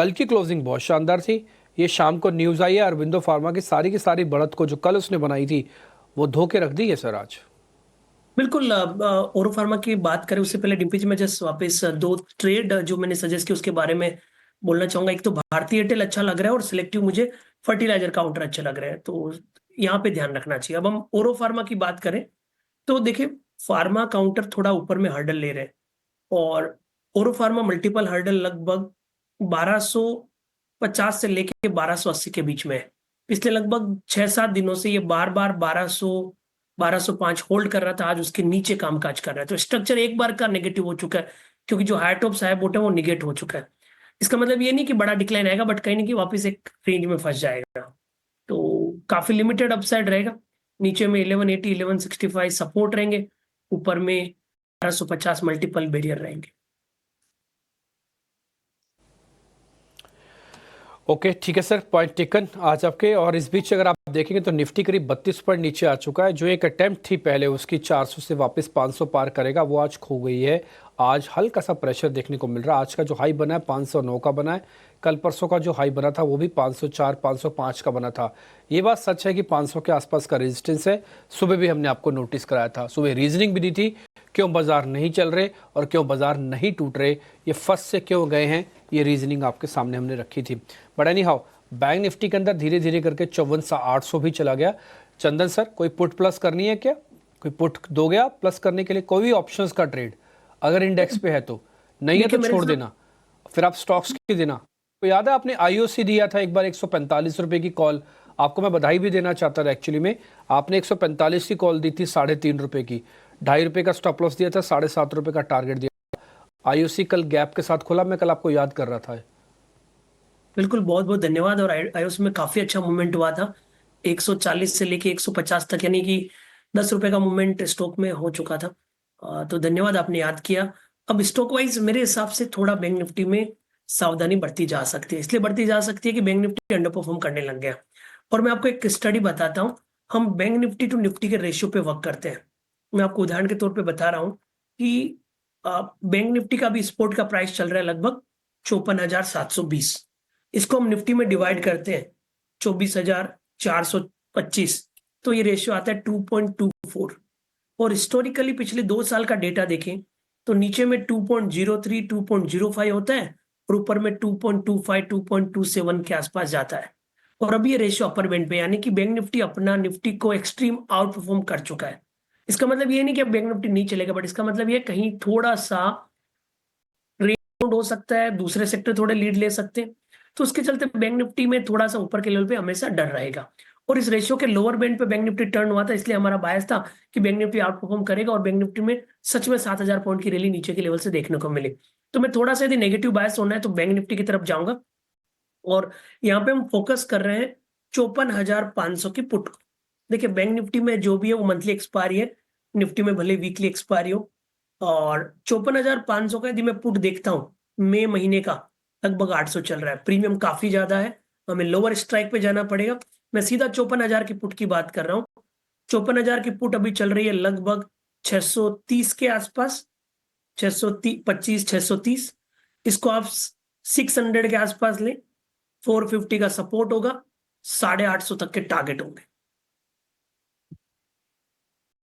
कल की क्लोजिंग बहुत शानदार थी। ये शाम को न्यूज आई है अरविंदो फार्मा की सारी बढ़त को जो कल उसने बनाई थी वो धो के रख दी है सर आज। बिल्कुल। ओरो फार्मा की बात करें उससे पहले डिम्पी जी, मैं जस्ट वापस दो ट्रेड जो मैंने सजेस्ट किया उसके बारे में बोलना चाहूंगा। एक तो भारती एयरटेल अच्छा लग रहा है और सिलेक्टिव मुझे फर्टिलाइजर काउंटर अच्छा लग रहा है, तो यहाँ पे ध्यान रखना चाहिए। अब हम ओरो फार्मा की बात करें तो देखिए, फार्मा काउंटर थोड़ा ऊपर में हर्डल ले रहे हैं और ओरो फार्मा मल्टीपल हर्डल लगभग 1250 से लेके 1280 के बीच में है। पिछले लगभग 6-7 दिनों से ये बार बार 1200 1205 होल्ड कर रहा था, आज उसके नीचे कामकाज कर रहा है, तो स्ट्रक्चर एक बार का नेगेटिव हो चुका है क्योंकि जो हाई टॉप हाई बॉटम वो निगेट हो चुका है। इसका मतलब ये नहीं कि बड़ा डिक्लाइन आएगा, बट कहीं ना कहीं वापस एक रेंज में फंस जाएगा, तो काफी लिमिटेड अपसाइड रहेगा। नीचे में 1180 1165 सपोर्ट रहेंगे, ऊपर में 1250 मल्टीपल बैरियर रहेंगे। ओके ठीक है सर, पॉइंट टेकन आज आपके। और इस बीच अगर आप देखेंगे तो निफ्टी करीब 32 पॉइंट नीचे आ चुका है। जो एक अटेम्प्ट थी पहले उसकी 400 से वापस 500 पार करेगा, वो आज खो गई है। आज हल्का सा प्रेशर देखने को मिल रहा है। आज का जो हाई बना है 509 का बना है। कल परसों का जो हाई बना था वो भी 504 505 का बना था। ये बात सच है कि 500 के आसपास का रेजिस्टेंस है। सुबह भी हमने आपको नोटिस कराया था, सुबह रीजनिंग भी दी थी क्यों बाजार नहीं चल रहे और क्यों बाजार नहीं टूट रहे, ये फर्स्ट से क्यों गए हैं, ये रीजनिंग आपके सामने हमने रखी थी। But any how, bank Nifty के अंदर धीरे धीरे करके 54,800 भी चला गया। चंदन सर, कोई पुट प्लस करनी है क्या? कोई पुट दोगे आप प्लस करने के लिए? कोई भी ऑप्शंस का ट्रेड अगर इंडेक्स पे है तो, नहीं है तो देखिए मेरे छोड़ हिसाब देना, फिर आप स्टॉक्स की देना। तो याद है आपने आईओसी दिया था एक बार 145 रुपए की कॉल, आपको मैं बधाई भी देना चाहता था एक्चुअली में। आपने 145 की कॉल दी थी 3.5 रुपए की, 2.5 रुपए का स्टॉप लॉस दिया था, 7.5 रुपए का टारगेट दिया। आईओसी कल गैप के साथ खुला, मैं कल आपको याद कर रहा था। बिल्कुल, बहुत बहुत धन्यवाद। और आईओस में काफी अच्छा मूवमेंट हुआ था, 140 से लेके 150 तक, यानी कि 10 रुपए का मूवमेंट स्टॉक में हो चुका था। तो धन्यवाद, आपने याद किया। अब स्टॉक वाइज मेरे हिसाब से थोड़ा बैंक निफ्टी में सावधानी बढ़ती जा सकती है, इसलिए बढ़ती जा सकती है कि बैंक निफ्टी अंडर परफॉर्म करने लग गया। और मैं आपको एक स्टडी बताता हूँ। हम बैंक निफ्टी टू निफ्टी के रेशियो पे वर्क करते हैं। मैं आपको उदाहरण के तौर पे बता रहा हूँ कि बैंक निफ्टी का भी स्पोर्ट का प्राइस चल रहा है लगभग 54,720। इसको हम निफ्टी में डिवाइड करते हैं 24,425, तो ये रेशियो आता है 2.24। और हिस्टोरिकली पिछले 2 साल का डेटा देखें तो नीचे में 2.03 2.05 होता है और ऊपर में 2.25 2.27 के आसपास जाता है। और अभी ये रेशियो अपर बैंड पे, यानी कि बैंक निफ्टी अपना निफ्टी को एक्सट्रीम आउट परफॉर्म कर चुका है। इसका मतलब ये नहीं कि अब बैंक निफ्टी नहीं चलेगा, बट इसका मतलब ये कहीं थोड़ा सा रेबाउंड हो सकता है, दूसरे सेक्टर थोड़े लीड ले सकते हैं, तो उसके चलते बैंक निफ्टी में थोड़ा सा ऊपर के लेवल पे हमेशा डर रहेगा। और इस रेशियो के लोअर बैंड पे बैंक निफ्टी टर्न हुआ था, इसलिए हमारा बायस था कि बैंक निफ्टी आउट परफॉर्म करेगा और बैंक निफ्टी में सच में 7,000 पॉइंट की रैली नीचे के लेवल से देखने को मिली। तो मैं थोड़ा सा यदि नेगेटिव बायस होना है तो बैंक निफ्टी की तरफ जाऊंगा। और यहाँ पे हम फोकस कर रहे हैं 54,500 की पुट को। देखिए, बैंक निफ्टी में जो भी है वो मंथली एक्सपायरी है, निफ्टी में भले वीकली एक्सपायरी हो। और 54,500 का यदि मैं पुट देखता हूँ, मई महीने का लगभग 800 चल रहा है, प्रीमियम काफी ज्यादा है, हमें लोअर स्ट्राइक पे जाना पड़ेगा। मैं सीधा 54,000 की पुट की बात कर रहा हूँ। 54,000 की पुट अभी चल रही है लगभग 630 के आसपास, 625 630। इसको आप 600 के आसपास लें, 450 का सपोर्ट होगा, 850 तक के टारगेट होंगे।